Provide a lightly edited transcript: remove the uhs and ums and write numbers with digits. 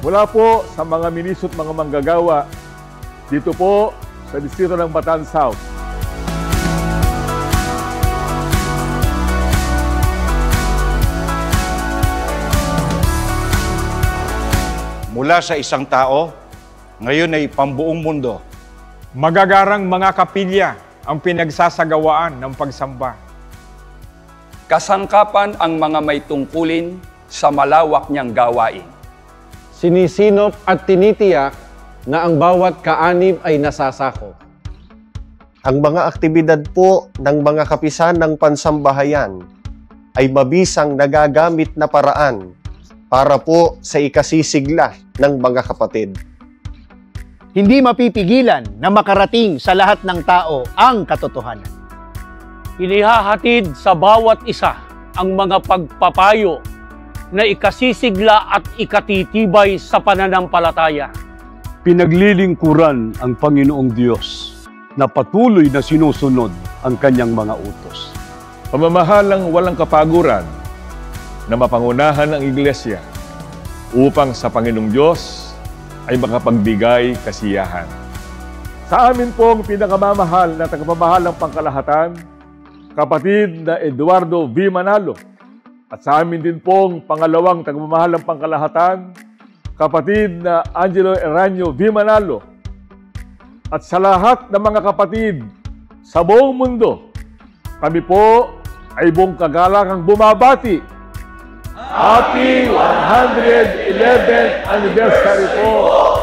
mula po sa mga minisot mga manggagawa dito po sa distrito ng Bataan South. Mula sa isang tao, ngayon ay pambuong mundo. Magagarang mga kapilya ang pinagsasagawaan ng pagsamba. Kasangkapan ang mga may tungkulin sa malawak niyang gawain. Sinisinop at tinitiyak na ang bawat kaanib ay nasasako. Ang mga aktibidad po ng mga kapisan ng pansambahayan ay mabisang nagagamit na paraan para po sa ikasisigla ng mga kapatid. Hindi mapipigilan na makarating sa lahat ng tao ang katotohanan. Inihahatid sa bawat isa ang mga pagpapayo na ikasisigla at ikatitibay sa pananampalataya. Pinaglilingkuran ang Panginoong Diyos na patuloy na sinusunod ang kanyang mga utos. Pamamahalang walang kapaguran na mapangunahan ang Iglesia upang sa Panginoong Diyos ay makapagbigay kasiyahan. Sa amin pong pinakamamahal na tagapamahalang pangkalahatan, kapatid na Eduardo V. Manalo, at sa amin din pong pangalawang tagapamahalang pangkalahatan, kapatid na Angelo Eranio V. Manalo, at sa lahat ng mga kapatid sa buong mundo, kami po ay buong kagalakang bumabati. Happy 111th anniversary po!